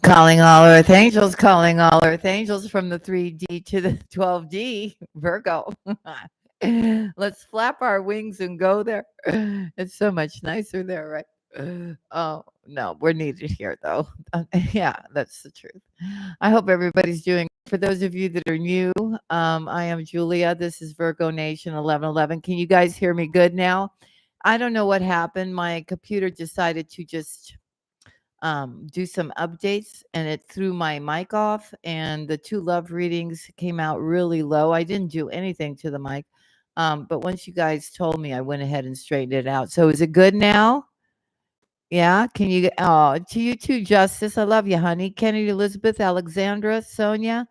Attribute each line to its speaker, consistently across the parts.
Speaker 1: Calling all Earth Angels, calling all Earth Angels from the 3D to the 12D, Virgo. Let's flap our wings and go there. It's so much nicer there, right? Oh, no, we're needed here, though. Yeah, that's the truth. I hope everybody's doing. For those of you that are new, I am Julia. This is Virgo Nation 1111. Can you guys hear me good now? I don't know what happened. My computer decided to just do some updates and it threw my mic off and the two love readings came out really low. I didn't do anything to the mic. But once you guys told me, I went ahead and straightened it out. So is it good now? Yeah. Can you get, oh, to you too, Justice. I love you, honey. Kennedy, Elizabeth, Alexandra, Sonia,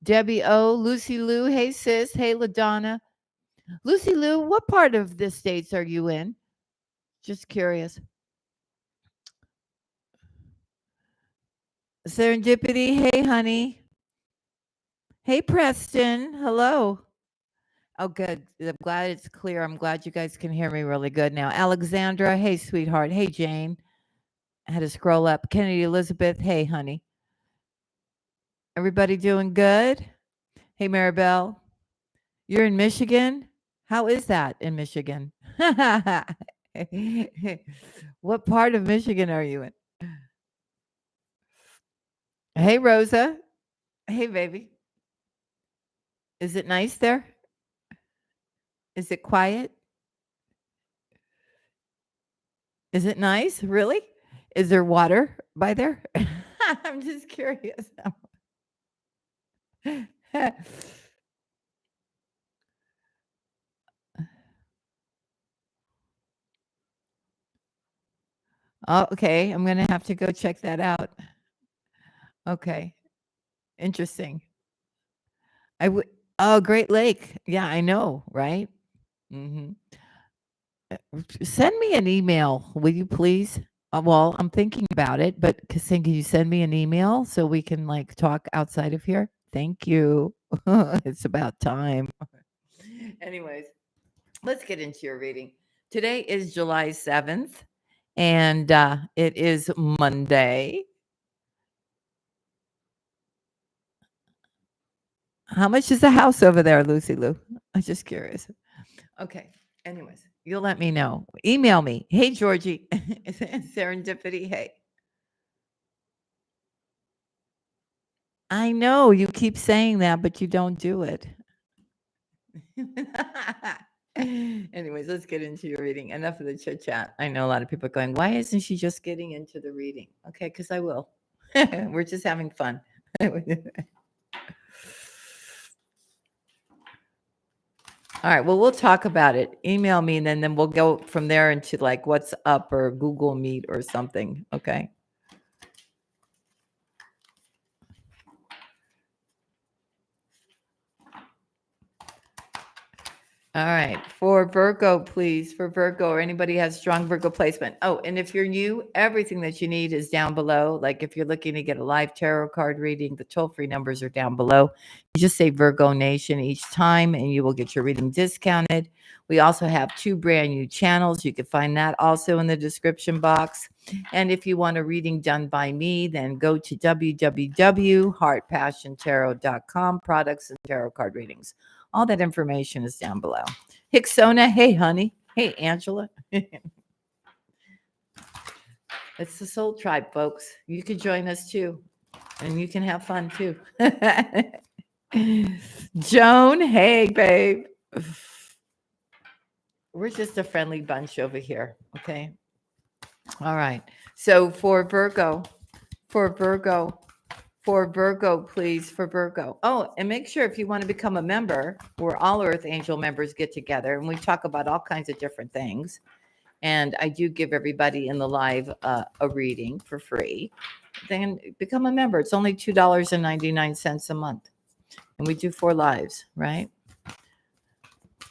Speaker 1: Debbie O, Lucy Lou. Hey, sis. Hey, LaDonna. Lucy Lou, what part of the States are you in? Just curious. Serendipity. Hey, honey. Hey, Preston. Hello. Oh, good. I'm glad it's clear. I'm glad you guys can hear me really good now. Alexandra. Hey, sweetheart. Hey, Jane. I had to scroll up. Kennedy Elizabeth. Hey, honey. Everybody doing good? Hey, Maribel. You're in Michigan? How is that in Michigan? What part of Michigan are you in? Hey, Rosa. Hey, baby. Is it nice there? Is it quiet? Is it nice? Really? Is there water by there? I'm just curious. Oh, okay. I'm gonna have to go check that out. Okay. Interesting. I would. Oh, Great Lake. Yeah, I know, right? Hmm. Send me an email, will you please? Well, I'm thinking about it, but can you send me an email so we can like talk outside of here? Thank you. It's about time. Anyways, let's get into your reading. Today is July 7th, and it is Monday. How much is the house over there, Lucy Lou? I'm just curious. Okay. Anyways, you'll let me know. Email me. Hey, Georgie. Serendipity. Hey. I know you keep saying that, but you don't do it. Anyways, let's get into your reading. Enough of the chit chat. I know a lot of people are going, why isn't she just getting into the reading? Okay, because I will. We're just having fun. All right. Well, we'll talk about it. Email me, and then we'll go from there into like what's up or Google Meet or something. Okay. All right. For Virgo, please. For Virgo or anybody has strong Virgo placement. Oh, and if you're new, everything that you need is down below. Like if you're looking to get a live tarot card reading, the toll-free numbers are down below. You just say Virgo Nation each time and you will get your reading discounted. We also have 2 brand new channels. You can find that also in the description box. And if you want a reading done by me, then go to www.heartpassiontarot.com, products and tarot card readings. All that information is down below. Hicksona, hey, honey. Hey, Angela. It's the Soul Tribe, folks. You can join us too, and you can have fun too. Joan, hey, babe. We're just a friendly bunch over here, okay? All right. So for Virgo, please, for Virgo. Oh, and make sure if you want to become a member, where all Earth Angel members get together and we talk about all kinds of different things. And I do give everybody in the live a reading for free. Then become a member. It's only $2.99 a month. And we do 4 lives, right?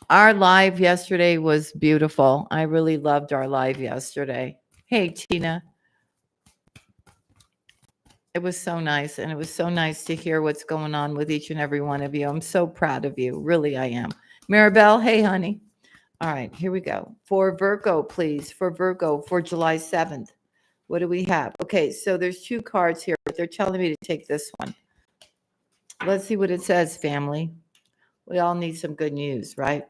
Speaker 1: Our live yesterday was beautiful. I really loved our live yesterday. Hey, Tina. It was so nice. And it was so nice to hear what's going on with each and every one of you. I'm so proud of you. Really, I am. Maribel, hey, honey. All right, here we go. For Virgo, please. For Virgo, for July 7th. What do we have? Okay, so there's 2 cards here, but they're telling me to take this one. Let's see what it says, family. We all need some good news, right?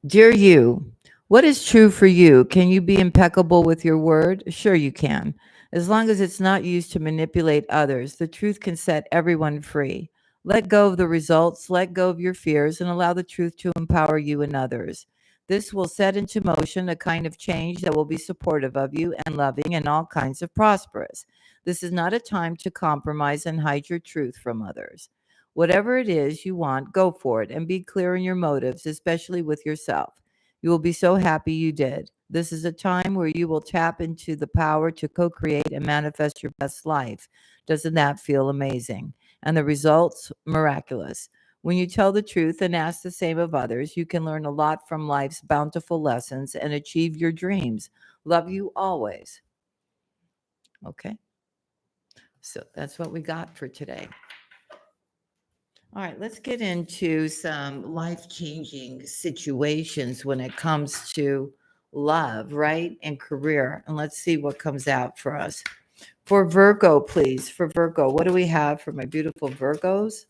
Speaker 1: Dear you, what is true for you? Can you be impeccable with your word? Sure, you can. As long as it's not used to manipulate others, the truth can set everyone free. Let go of the results, let go of your fears, and allow the truth to empower you and others. This will set into motion a kind of change that will be supportive of you and loving and all kinds of prosperous. This is not a time to compromise and hide your truth from others. Whatever it is you want, go for it and be clear in your motives, especially with yourself. You will be so happy you did. This is a time where you will tap into the power to co create and manifest your best life. Doesn't that feel amazing? And the results, miraculous. When you tell the truth and ask the same of others, you can learn a lot from life's bountiful lessons and achieve your dreams. Love you always. Okay. So that's what we got for today. All right, let's get into some life-changing situations when it comes to love, right? And career. And let's see what comes out for us. For Virgo, please. For Virgo, what do we have for my beautiful Virgos?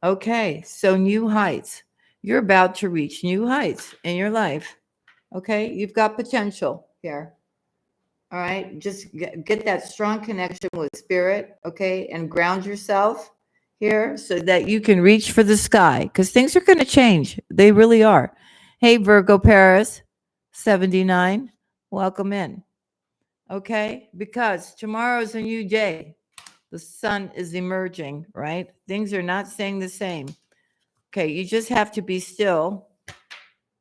Speaker 1: Okay, so new heights. You're about to reach new heights in your life. Okay, you've got potential here. All right, just get that strong connection with spirit, okay, and ground yourself here so that you can reach for the sky because things are going to change. They really are. Hey, Virgo Paris, 79, welcome in, okay, because tomorrow's a new day. The sun is emerging, right? Things are not staying the same. Okay, you just have to be still.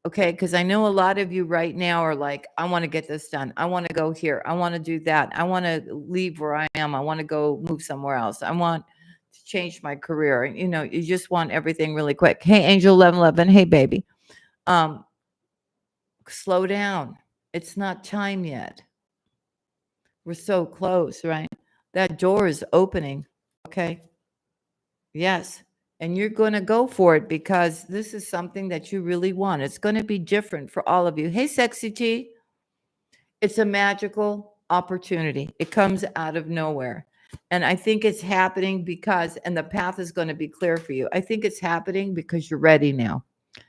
Speaker 1: Okay, because I know a lot of you right now are like, I want to get this done. I want to go here. I want to do that. I want to leave where I am. I want to go move somewhere else. I want to change my career. You know, you just want everything really quick. Hey, Angel 1111. Hey, baby. Um, Slow down. It's not time yet. We're so close, right? That door is opening. Okay. Yes. And you're going to go for it because this is something that you really want. It's going to be different for all of you. Hey, Sexy T. It's a magical opportunity. It comes out of nowhere. And I think it's happening because, and the path is going to be clear for you. I think it's happening because you're ready now.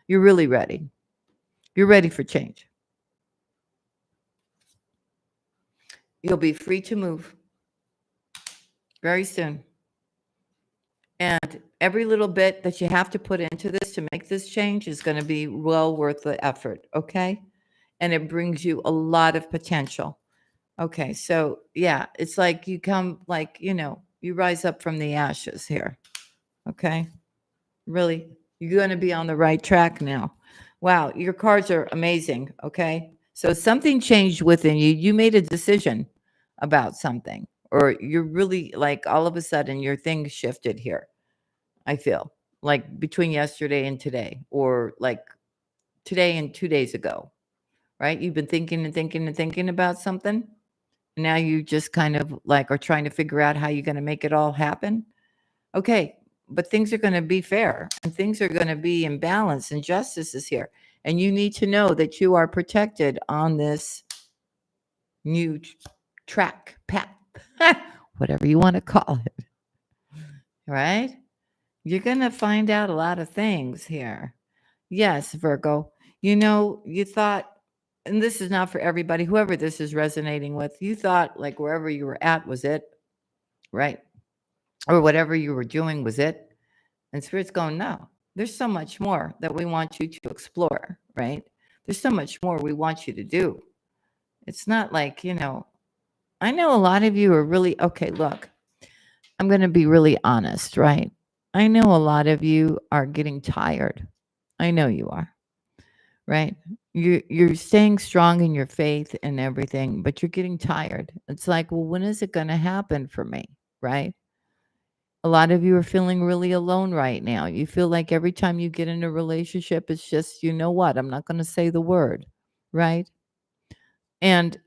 Speaker 1: You're really ready. You're ready for change. You'll be free to move very soon. And every little bit that you have to put into this to make this change is going to be well worth the effort. Okay. And it brings you a lot of potential. Okay. So, yeah, it's like you come, like, you know, you rise up from the ashes here. Okay. Really, you're going to be on the right track now. Wow. Your cards are amazing. Okay. So, something changed within you. You made a decision about something, or you're really like all of a sudden your thing shifted here. I feel like between yesterday and today, or like today and 2 days ago, right? You've been thinking and thinking and thinking about something. And now you just kind of like are trying to figure out how you're going to make it all happen. Okay. But things are going to be fair and things are going to be in balance and justice is here. And you need to know that you are protected on this new track, path, whatever you want to call it. Right? You're going to find out a lot of things here. Yes, Virgo. You know, you thought, and this is not for everybody, whoever this is resonating with, you thought like wherever you were at was it, right? Or whatever you were doing was it. And Spirit's going, no, there's so much more that we want you to explore, right? There's so much more we want you to do. It's not like, you know, I know a lot of you are really, okay, look, I'm going to be really honest, right? I know a lot of you are getting tired. I know you are, right? You're staying strong in your faith and everything, but you're getting tired. It's like, well, when is it going to happen for me, right? A lot of you are feeling really alone right now. You feel like every time you get in a relationship, it's just, you know what? I'm not going to say the word, right? And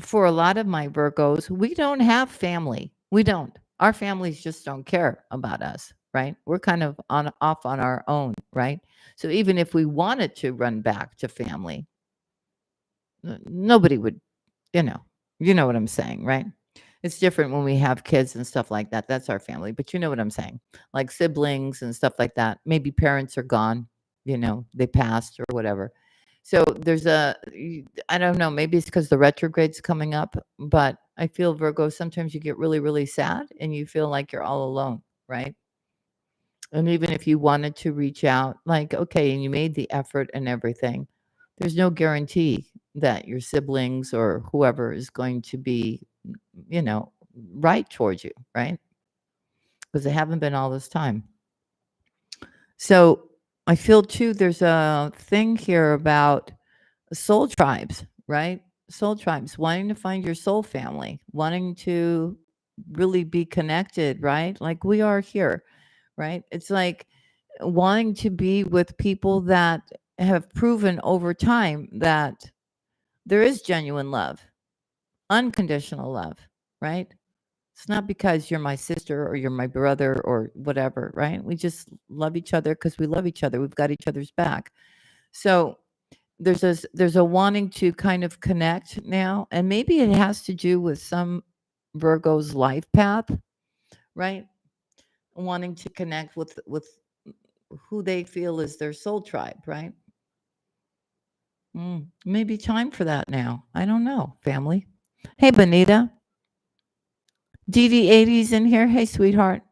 Speaker 1: for a lot of my Virgos, we don't have family. We don't. Our families just don't care about us, right? We're kind of on off on our own, right? So even if we wanted to run back to family, nobody would You know what I'm saying, right? It's different when we have kids and stuff like that. That's our family, but you know what I'm saying? Like siblings and stuff like that. Maybe parents are gone, they passed or whatever. So I don't know, maybe it's because the retrograde's coming up, but I feel Virgo, sometimes you get really, really sad and you feel like you're all alone, right? And even if you wanted to reach out, like, okay, and you made the effort and everything, there's no guarantee that your siblings or whoever is going to be, you know, right towards you, right? Because they haven't been all this time. So I feel too, there's a thing here about soul tribes, right? Soul tribes, wanting to find your soul family, wanting to really be connected, right? Like we are here, right? It's like wanting to be with people that have proven over time that there is genuine love, unconditional love, right? It's not because you're my sister or you're my brother or whatever, right? We just love each other because we love each other. We've got each other's back. So there's a wanting to kind of connect now, and maybe it has to do with some Virgo's life path, right? Wanting to connect with who they feel is their soul tribe, right? Maybe time for that now. I don't know, family. Hey, Bonita. DD80's in here. Hey, sweetheart.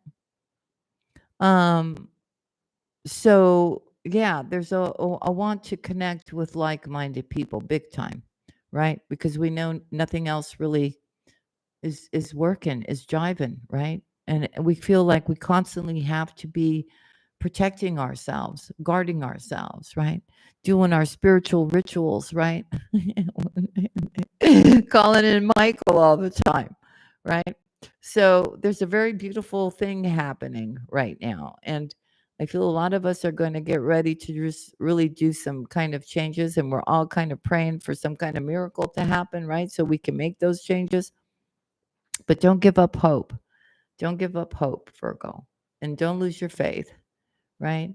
Speaker 1: Um, so yeah, there's a want to connect with like-minded people, big time, right? Because we know nothing else really is working, is jiving, right? And we feel like we constantly have to be protecting ourselves, guarding ourselves, right? Doing our spiritual rituals, right? Calling in Michael all the time, right? So there's a very beautiful thing happening right now. And I feel a lot of us are going to get ready to just really do some kind of changes. And we're all kind of praying for some kind of miracle to happen, right? So we can make those changes. But don't give up hope. Don't give up hope, Virgo. And don't lose your faith, right?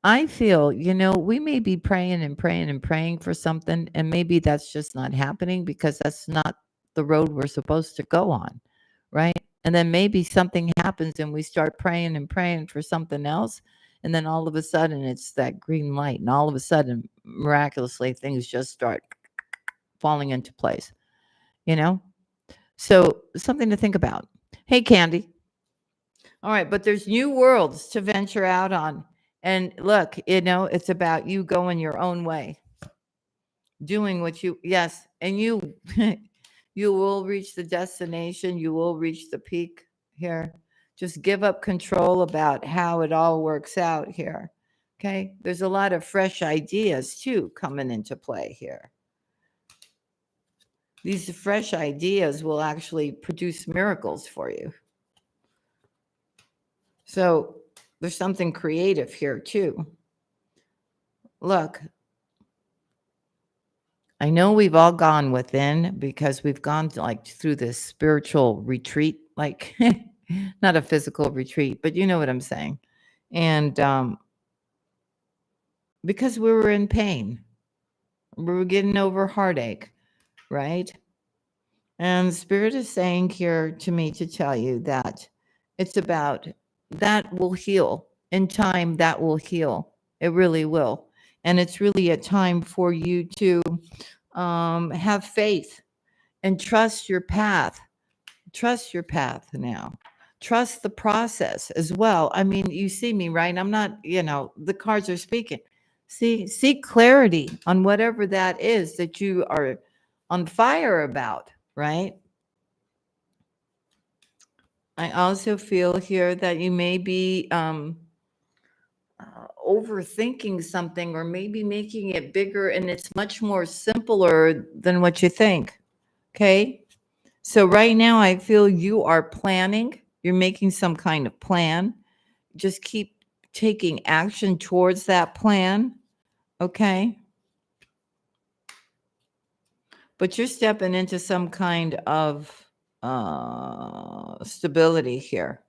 Speaker 1: I feel, we may be praying and praying and praying for something, and maybe that's just not happening because that's not the road we're supposed to go on, right? And then maybe something happens and we start praying and praying for something else. And then all of a sudden it's that green light. And all of a sudden, miraculously, things just start falling into place, you know? So something to think about. Hey, Candy. All right, but there's new worlds to venture out on. And look, it's about you going your own way, doing yes, and you you will reach the destination, you will reach the peak here. Just give up control about how it all works out here. Okay? There's a lot of fresh ideas too coming into play here. These fresh ideas will actually produce miracles for you. So there's something creative here too. Look, I know we've all gone within because we've gone through this spiritual retreat, like not a physical retreat, but you know what I'm saying. And because we were in pain, we were getting over heartache, right? And Spirit is saying here to me to tell you that it's about that will heal. In time, that will heal. It really will. And it's really a time for you to have faith and trust your path. Trust your path now. Trust the process as well. I mean, you see me, right? I'm not, the cards are speaking. Seek clarity on whatever that is that you are on fire about, right? I also feel here that you may be overthinking something or maybe making it bigger, and it's much more simpler than what you think. Okay. So right now I feel you are planning, you're making some kind of plan. Just keep taking action towards that plan. Okay. But you're stepping into some kind of stability here.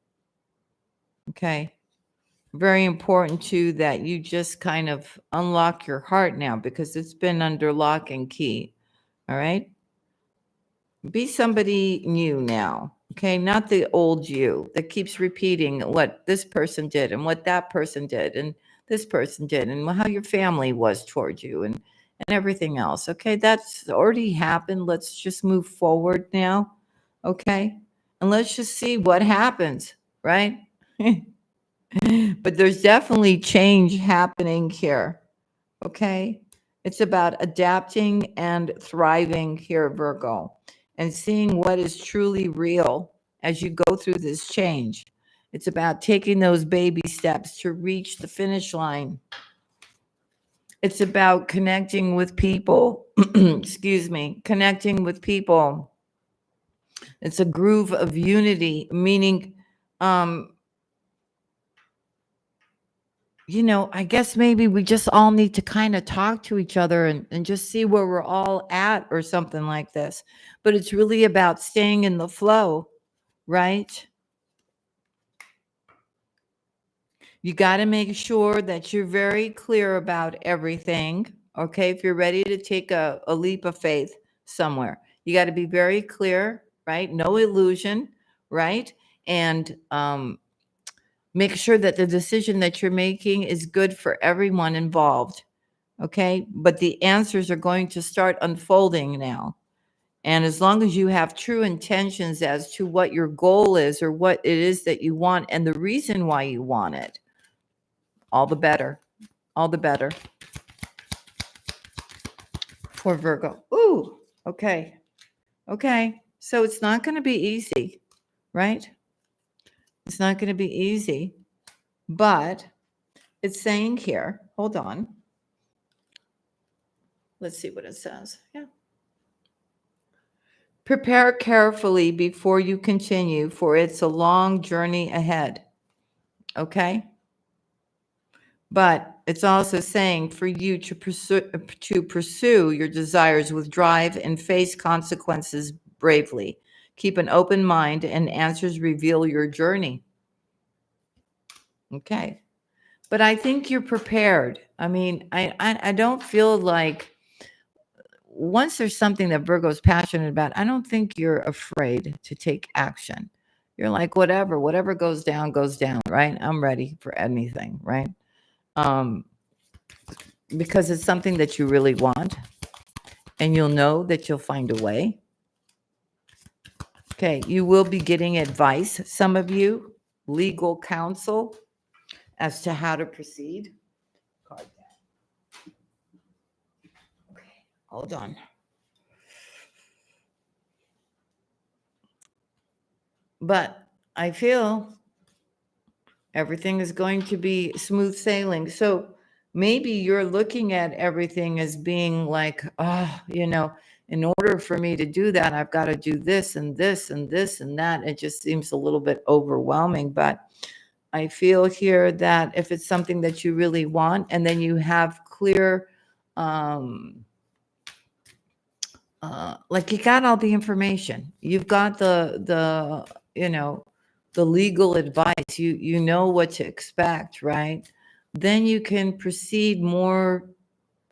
Speaker 1: Okay. Very important too that you just kind of unlock your heart now because it's been under lock and key. All right. Be somebody new now. Okay, not the old you that keeps repeating what this person did and what that person did and this person did and how your family was towards you and everything else. Okay, that's already happened. Let's just move forward now. Okay, and let's just see what happens, right? But there's definitely change happening here. Okay, it's about adapting and thriving here, Virgo, and seeing what is truly real as you go through this change. It's about taking those baby steps to reach the finish line. It's about connecting with people. Excuse me, connecting with people. It's a groove of unity, meaning, um, I guess maybe we just all need to kind of talk to each other and just see where we're all at or something like this. But it's really about staying in the flow, right? You got to make sure that you're very clear about everything. Okay. If you're ready to take a leap of faith somewhere, you got to be very clear, right? No illusion, right? And make sure that the decision that you're making is good for everyone involved. Okay. But the answers are going to start unfolding now. And as long as you have true intentions as to what your goal is or what it is that you want and the reason why you want it, all the better. All the better for Virgo. Ooh, okay. Okay. So it's not going to be easy, right? It's not going to be easy, but it's saying here, hold on. Let's see what it says. Yeah. Prepare carefully before you continue, for it's a long journey ahead. Okay? But it's also saying for you to pursue your desires with drive and face consequences bravely. Keep an open mind and answers reveal your journey. Okay. But I think you're prepared. I mean, I don't feel like once there's something that Virgo's passionate about, I don't think you're afraid to take action. You're like, whatever goes down, right? I'm ready for anything, right? Um, because it's something that you really want, and you'll know that you'll find a way. Okay, you will be getting advice, some of you, legal counsel as to how to proceed. Okay, hold on. But I feel everything is going to be smooth sailing. So maybe you're looking at everything as being like, oh, in order for me to do that, I've got to do this and this and this and that. It just seems a little bit overwhelming. But I feel here that if it's something that you really want, and then you have clear, like you got all the information, you've got the legal advice, you know what to expect, right? Then you can proceed more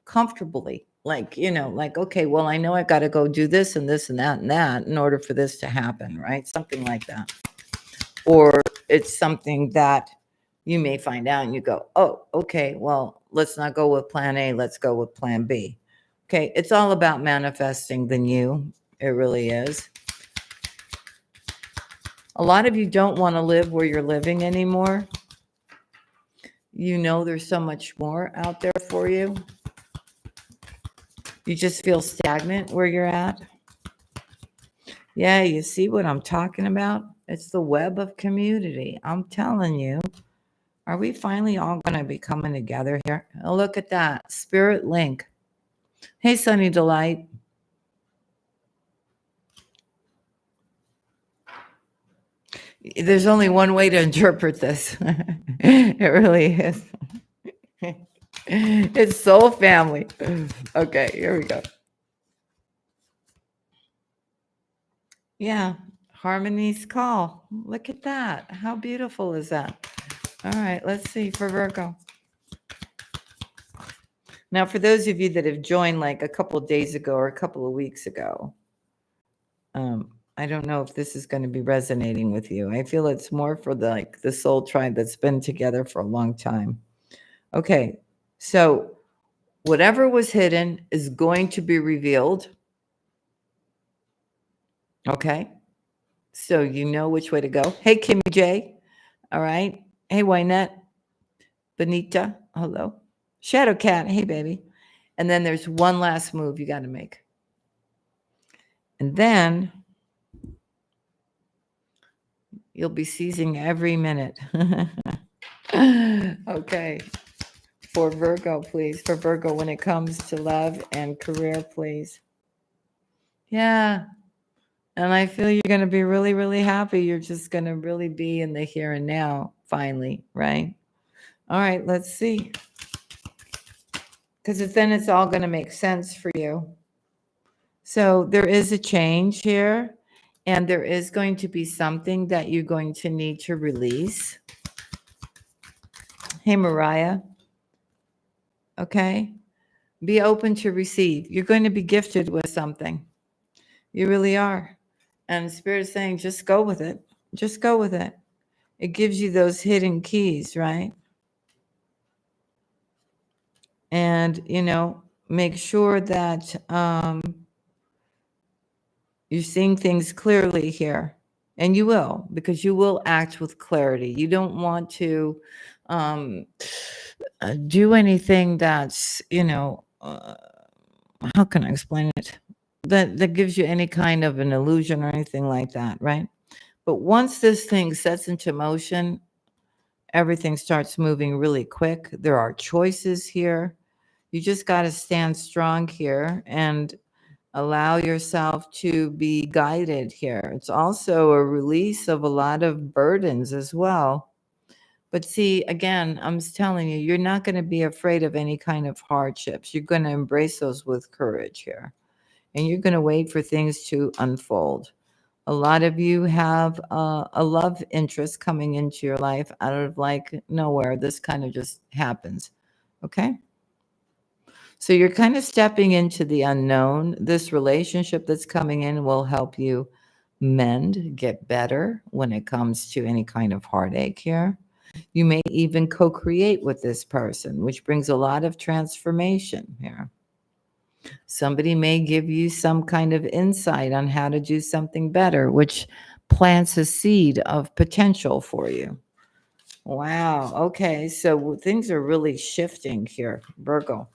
Speaker 1: comfortably, like, okay, well, I know I've got to go do this and this and that in order for this to happen, right? Something like that. Or it's something that you may find out and you go, oh, okay, well, let's not go with plan A, let's go with plan B. Okay, it's all about manifesting the new. It really is. A lot of you don't want to live where you're living anymore. There's so much more out there for you. You just feel stagnant where you're at. Yeah, you see what I'm talking about? It's the web of community. I'm telling you. Are we finally all going to be coming together here? Oh, look at that. Spirit link. Hey, Sunny Delight. There's only one way to interpret this. It really is. It's soul family. Okay, here we go. Yeah, Harmony's call. Look at that. How beautiful is that? All right, let's see for Virgo. Now, for those of you that have joined like a couple of days ago or a couple of weeks ago, I don't know if this is going to be resonating with you. I feel it's more for the soul tribe that's been together for a long time. Okay, so whatever was hidden is going to be revealed. Okay, so you know which way to go. Hey, Kimmy J. All right. Hey, Wynette. Benita. Hello. Shadow Cat. Hey, baby. And then there's one last move you got to make. And then you'll be seizing every minute. Okay. For Virgo, please. For Virgo, when it comes to love and career, please. Yeah. And I feel you're going to be really, really happy. You're just going to really be in the here and now, finally, right? All right, let's see. Because then it's all going to make sense for you. So there is a change here, and there is going to be something that you're going to need to release. Hey, Mariah. Okay. Be open to receive. You're going to be gifted with something. You really are. And Spirit is saying, just go with it. Just go with it. It gives you those hidden keys, right? And, make sure that you're seeing things clearly here. And you will, because you will act with clarity. You don't want to do anything that's, how can I explain it? That gives you any kind of an illusion or anything like that, right? But once this thing sets into motion, everything starts moving really quick. There are choices here. You just got to stand strong here and allow yourself to be guided here. It's also a release of a lot of burdens as well. But see, again, I'm telling you, you're not going to be afraid of any kind of hardships. You're going to embrace those with courage here. And you're going to wait for things to unfold. A lot of you have a love interest coming into your life out of nowhere. This kind of just happens. Okay? So you're kind of stepping into the unknown. This relationship that's coming in will help you mend, get better when it comes to any kind of heartache here. You may even co-create with this person, which brings a lot of transformation here. Somebody may give you some kind of insight on how to do something better, which plants a seed of potential for you. Wow. Okay. So things are really shifting here, Virgo.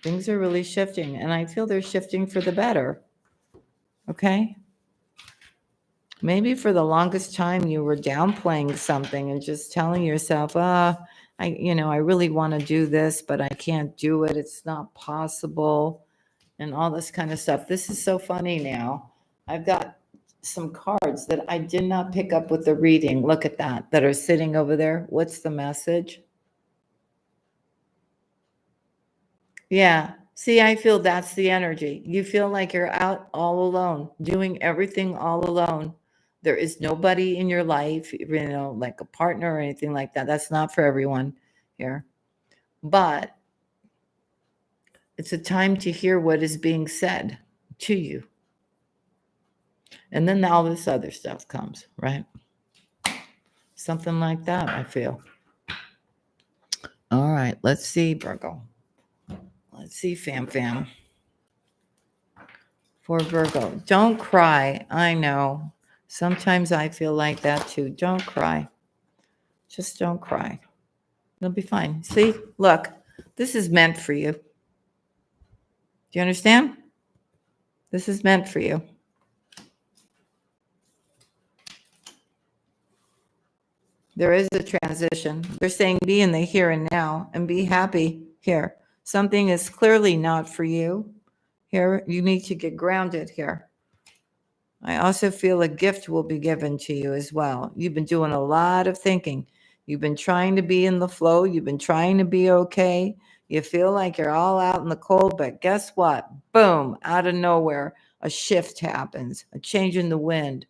Speaker 1: Things are really shifting, and I feel they're shifting for the better. Okay? Maybe for the longest time you were downplaying something and just telling yourself, I really want to do this, but I can't do it. It's not possible, and all this kind of stuff. This is so funny now. I've got some cards that I did not pick up with the reading. Look at that are sitting over there. What's the message? Yeah. See, I feel that's the energy. You feel like you're out all alone, doing everything all alone. There is nobody in your life, like a partner or anything like that. That's not for everyone here. But it's a time to hear what is being said to you. And then all this other stuff comes, right? Something like that, I feel. All right, let's see, Virgo. Let's see, fam. For Virgo, don't cry. I know. Sometimes I feel like that too. Don't cry. Just don't cry. It'll be fine. See, look, this is meant for you. Do you understand? This is meant for you. There is a transition. They're saying be in the here and now and be happy here. Something is clearly not for you. Here, you need to get grounded here. I also feel a gift will be given to you as well. You've been doing a lot of thinking. You've been trying to be in the flow. You've been trying to be okay. You feel like you're all out in the cold, but guess what? Boom, out of nowhere, a shift happens, a change in the wind,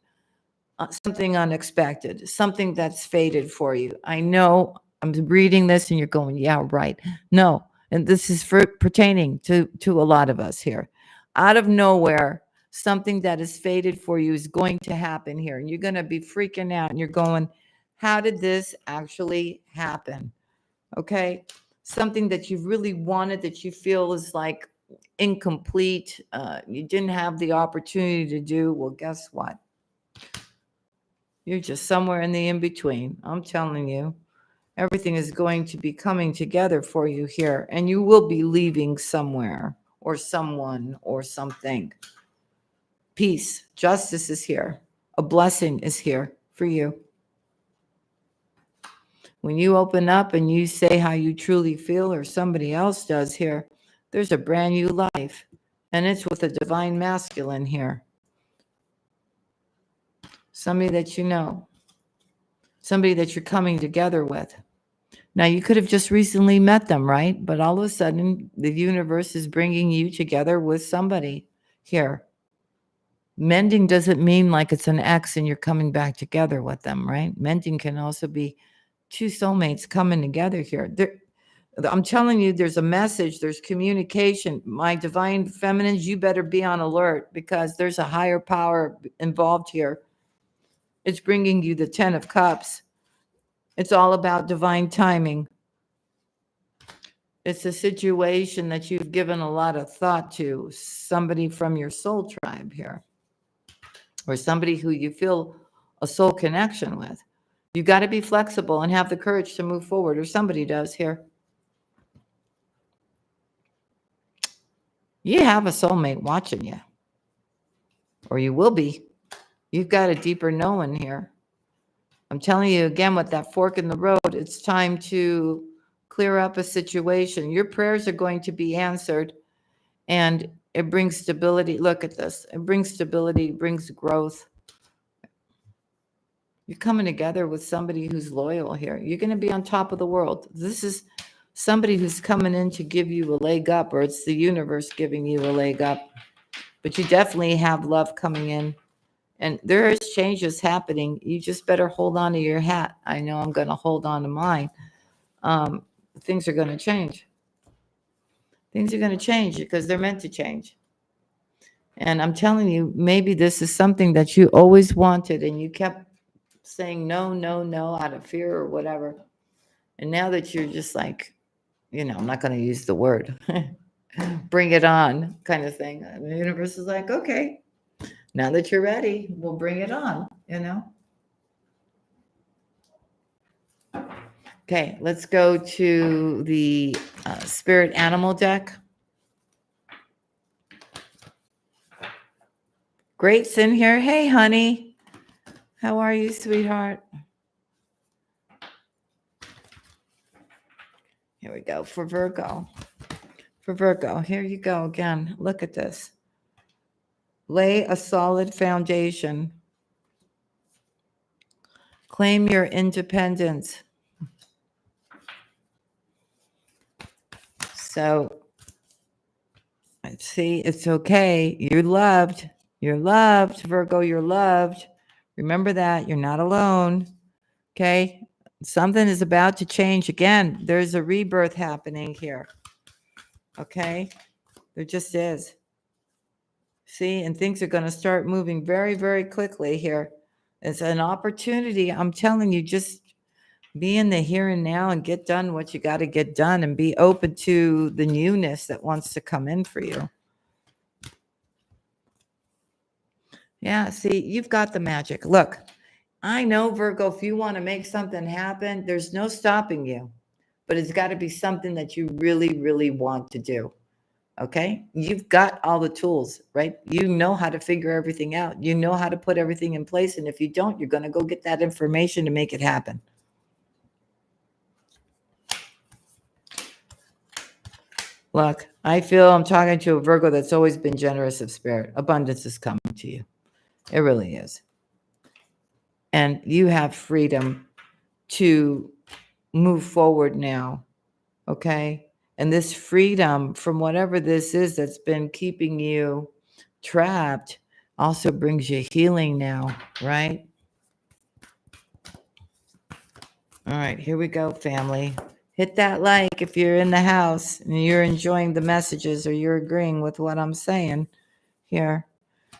Speaker 1: something unexpected, something that's fated for you. I know I'm reading this and you're going, yeah, right. No, and this is pertaining to a lot of us here. out of nowhere, something that is fated for you is going to happen here. And you're going to be freaking out and you're going, how did this actually happen? Okay. Something that you've really wanted that you feel is like incomplete. You didn't have the opportunity to do. Well, guess what? You're just somewhere in the in-between. I'm telling you, everything is going to be coming together for you here, and you will be leaving somewhere or someone or something. Peace, justice is here. A blessing is here for you. When you open up and you say how you truly feel, or somebody else does here, there's a brand new life, and it's with a divine masculine here. Somebody that you know, somebody that you're coming together with. Now, you could have just recently met them, right? But all of a sudden, the universe is bringing you together with somebody here. Mending doesn't mean like it's an ex and you're coming back together with them, right? Mending can also be two soulmates coming together here. I'm telling you, there's a message, there's communication. My divine feminines, you better be on alert because there's a higher power involved here. It's bringing you the 10 of Cups. It's all about divine timing. It's a situation that you've given a lot of thought to, somebody from your soul tribe here, or somebody who you feel a soul connection with. You got to be flexible and have the courage to move forward, or somebody does here. You have a soulmate watching you, or you will be. You've got a deeper knowing here. I'm telling you again, with that fork in the road, it's time to clear up a situation. Your prayers are going to be answered, and it brings stability. Look at this. It brings stability, brings growth. You're coming together with somebody who's loyal here. You're going to be on top of the world. This is somebody who's coming in to give you a leg up, or it's the universe giving you a leg up. But you definitely have love coming in. And there is changes happening. You just better hold on to your hat. I know I'm going to hold on to mine. Things are going to change. Things are going to change because they're meant to change. And I'm telling you, maybe this is something that you always wanted and you kept saying no, no, no out of fear or whatever. And now that you're just like, I'm not going to use the word, bring it on kind of thing. And the universe is like, okay, now that you're ready, we'll bring it on, Okay, let's go to the spirit animal deck. Great's in here. Hey, honey. How are you, sweetheart? Here we go for Virgo. For Virgo, here you go again. Look at this. Lay a solid foundation. Claim your independence. So, see, it's okay. You're loved. You're loved, Virgo. You're loved. Remember that. You're not alone. Okay? Something is about to change again. There's a rebirth happening here. Okay? There just is. See, and things are going to start moving very, very quickly here. It's an opportunity. I'm telling you, just be in the here and now and get done what you got to get done and be open to the newness that wants to come in for you. Yeah, see, you've got the magic. Look, I know, Virgo, if you want to make something happen, there's no stopping you. But it's got to be something that you really, really want to do. Okay? You've got all the tools, right? You know how to figure everything out. You know how to put everything in place. And if you don't, you're going to go get that information to make it happen. Look, I feel I'm talking to a Virgo that's always been generous of spirit. Abundance is coming to you. It really is. And you have freedom to move forward now. Okay? And this freedom from whatever this is that's been keeping you trapped also brings you healing now, right? All right, here we go, family. Hit that like if you're in the house and you're enjoying the messages or you're agreeing with what I'm saying. here.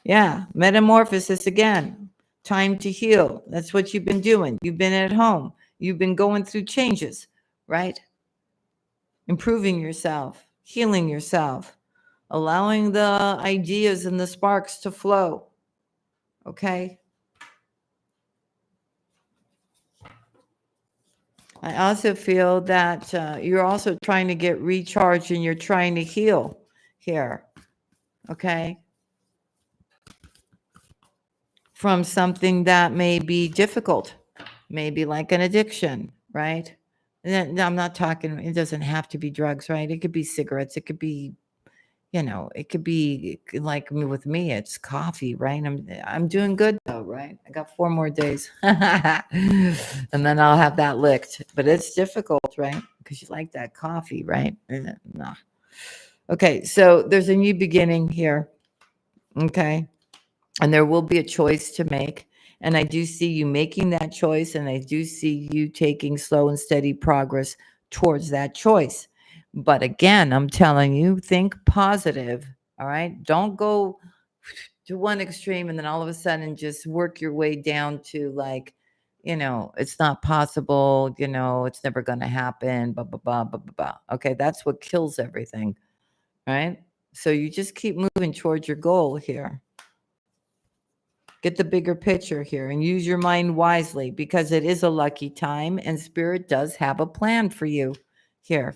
Speaker 1: Yeah, metamorphosis again. Time to heal. That's what you've been doing. You've been at home. You've been going through changes, right? Improving yourself, healing yourself, allowing the ideas and the sparks to flow. Okay? I also feel that you're also trying to get recharged and you're trying to heal here. Okay? From something that may be difficult, maybe like an addiction, right? And I'm not talking, it doesn't have to be drugs, right? It could be cigarettes. It could be, it could be like with me, it's coffee, right? I'm doing good though, right? I got 4 more days and then I'll have that licked, but it's difficult, right? Because you like that coffee, right? No. Okay. So there's a new beginning here. Okay. And there will be a choice to make. And I do see you making that choice, and I do see you taking slow and steady progress towards that choice. But again, I'm telling you, think positive. All right. Don't go to one extreme and then all of a sudden just work your way down to like, it's not possible, it's never going to happen, blah, blah, blah, blah, blah, blah. Okay. That's what kills everything. Right. So you just keep moving towards your goal here. Get the bigger picture here and use your mind wisely, because it is a lucky time and spirit does have a plan for you here.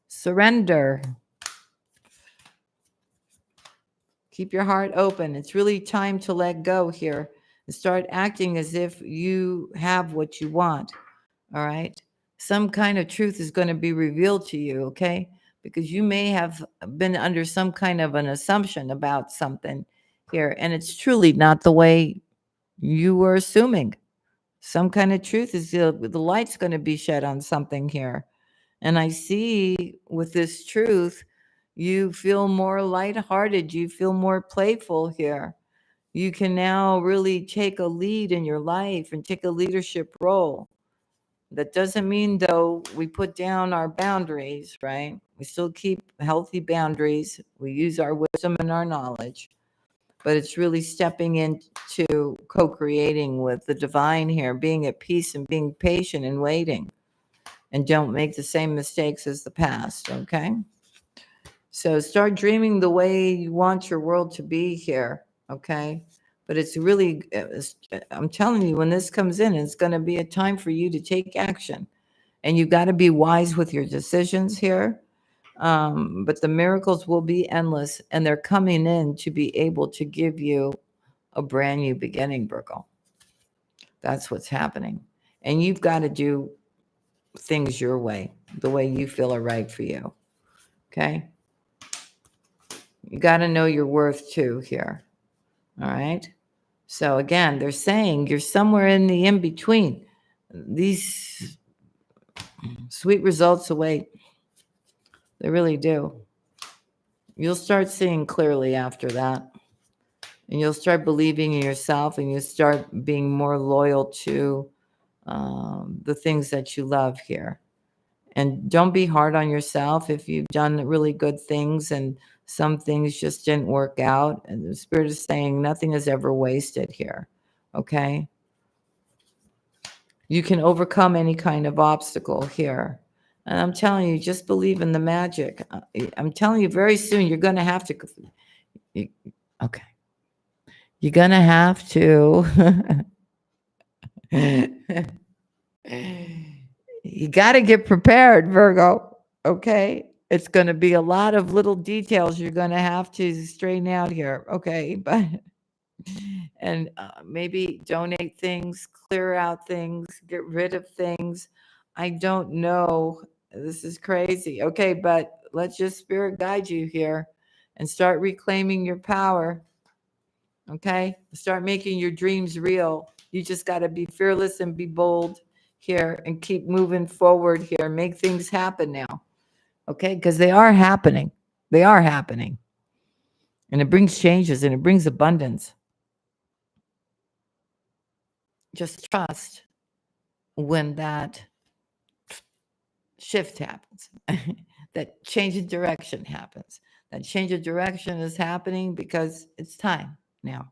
Speaker 1: Surrender. Keep your heart open. It's really time to let go here and start acting as if you have what you want. All right. Some kind of truth is going to be revealed to you. Okay. Because you may have been under some kind of an assumption about something here, and it's truly not the way you were assuming. Some kind of truth is the light's going to be shed on something here. And I see with this truth, you feel more lighthearted. You feel more playful here. You can now really take a lead in your life and take a leadership role. That doesn't mean, though, we put down our boundaries, right? We still keep healthy boundaries. We use our wisdom and our knowledge. But it's really stepping into co-creating with the divine here, being at peace and being patient and waiting. And don't make the same mistakes as the past, okay? So start dreaming the way you want your world to be here, okay? But it's really, I'm telling you, when this comes in, it's going to be a time for you to take action. And you got to be wise with your decisions here. But the miracles will be endless, and they're coming in to be able to give you a brand new beginning, Virgo. That's what's happening. And you've got to do things your way, the way you feel are right for you. Okay? You got to know your worth too here. All right? So again, they're saying you're somewhere in the in-between. These sweet results await. They really do. You'll start seeing clearly after that. And you'll start believing in yourself, and you'll start being more loyal to the things that you love here. And don't be hard on yourself if you've done really good things and some things just didn't work out. And the spirit is saying nothing is ever wasted here. Okay? You can overcome any kind of obstacle here. And I'm telling you, just believe in the magic. I'm telling you, very soon you're going to have to. Okay. You're going to have to. You got to get prepared, Virgo. Okay. It's going to be a lot of little details you're going to have to straighten out here. Okay. But, and maybe donate things, clear out things, get rid of things. I don't know. This is crazy. Okay. But let's just spirit guide you here and start reclaiming your power. Okay. Start making your dreams real. You just got to be fearless and be bold here and keep moving forward here. Make things happen now. Okay. Because they are happening. They are happening. And it brings changes and it brings abundance. Just trust when that shift happens, that change in direction happens, That change of direction is happening because it's time now.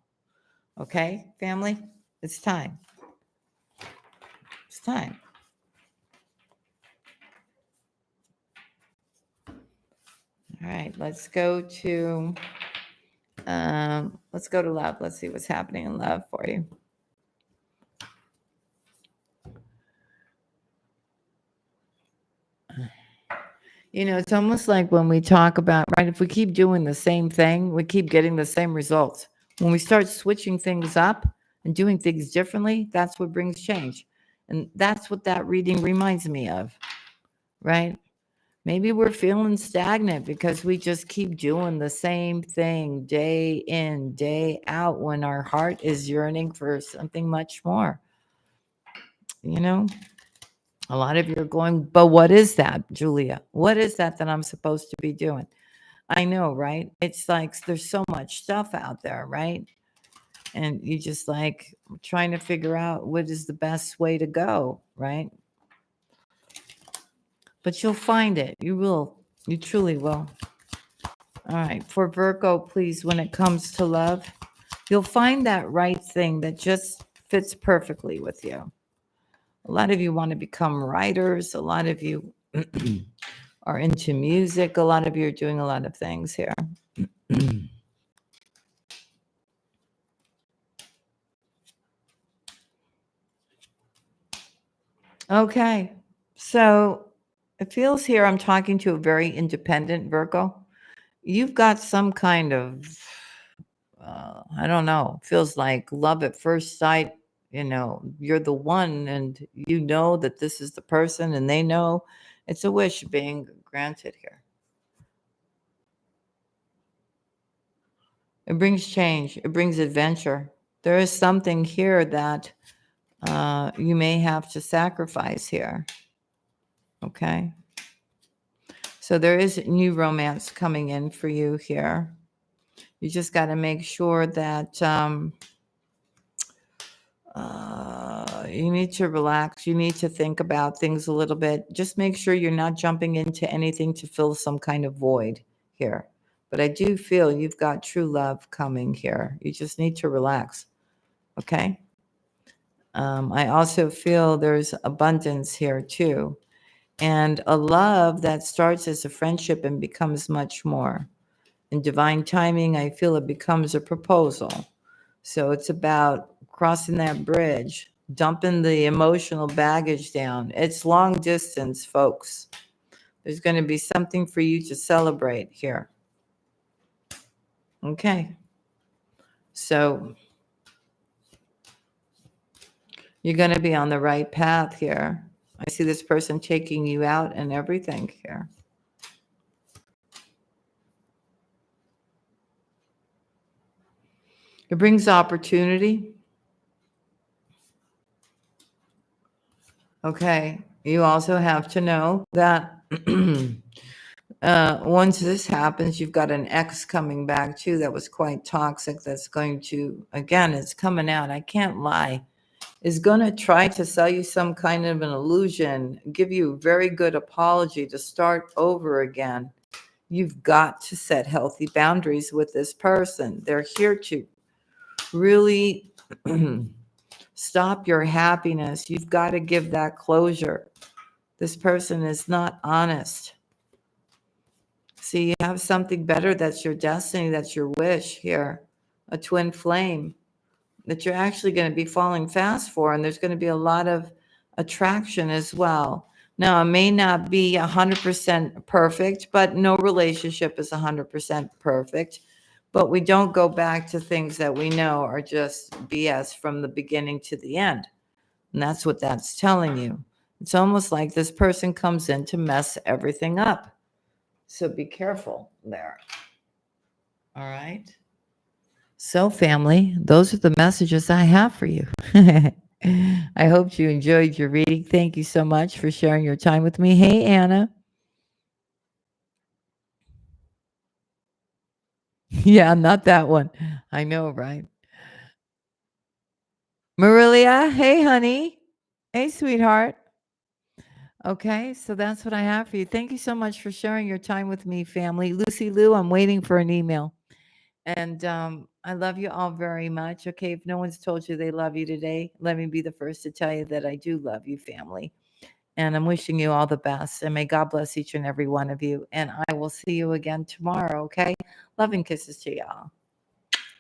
Speaker 1: Okay, family? It's time. It's time. All right, let's go to love. Let's see what's happening in love for you. You know, it's almost like when we talk about, right, if we keep doing the same thing, we keep getting the same results. When we start switching things up and doing things differently, that's what brings change. And that's what that reading reminds me of, right? Maybe we're feeling stagnant because we just keep doing the same thing day in, day out when our heart is yearning for something much more. You know, a lot of you are going, but what is that, Julia? What is that I'm supposed to be doing? I know, right? It's like there's so much stuff out there, right? And you just like trying to figure out what is the best way to go, right? But you'll find it. You will. You truly will. All right. For Virgo, please, when it comes to love, you'll find that right thing that just fits perfectly with you. A lot of you want to become writers. A lot of you are into music. A lot of you are doing a lot of things here. Okay. So it feels here I'm talking to a very independent Virgo. You've got some kind of, I don't know, feels like love at first sight. You know, you're the one and you know that this is the person and they know it's a wish being granted here. It brings change. It brings adventure. There is something here that you may have to sacrifice here. Okay. So there is new romance coming in for you here. You just got to make sure that you need to relax. You need to think about things a little bit. Just make sure you're not jumping into anything to fill some kind of void here. But I do feel you've got true love coming here. You just need to relax. Okay? I also feel there's abundance here too. And a love that starts as a friendship and becomes much more. In divine timing, I feel it becomes a proposal. So it's about crossing that bridge, dumping the emotional baggage down. It's long distance, folks. There's going to be something for you to celebrate here. Okay. So you're going to be on the right path here. I see this person taking you out and everything here. It brings opportunity. Okay. You also have to know that once this happens, you've got an ex coming back too that was quite toxic. That's going to, again, it's coming out. I can't lie. Is going to try to sell you some kind of an illusion, give you a very good apology to start over again. You've got to set healthy boundaries with this person. They're here to really stop your happiness. You've got to give that closure. This person is not honest. See, you have something better that's your destiny, that's your wish here, a twin flame that you're actually going to be falling fast for, and there's going to be a lot of attraction as well. Now, it may not be 100% perfect, but no relationship is 100% perfect. But we don't go back to things that we know are just BS from the beginning to the end. And that's what that's telling you. It's almost like this person comes in to mess everything up. So be careful there. All right. So, family, those are the messages I have for you. I hope you enjoyed your reading. Thank you so much for sharing your time with me. Hey, Anna. Yeah, not that one. I know, right? Marilia, hey, honey. Hey, sweetheart. Okay, so that's what I have for you. Thank you so much for sharing your time with me, family. Lucy Lou, I'm waiting for an email. And I love you all very much. Okay, if no one's told you they love you today, let me be the first to tell you that I do love you, family. And I'm wishing you all the best. And may God bless each and every one of you. And I will see you again tomorrow. Okay, love and kisses to y'all.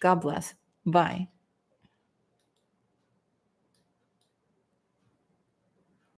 Speaker 1: God bless. Bye.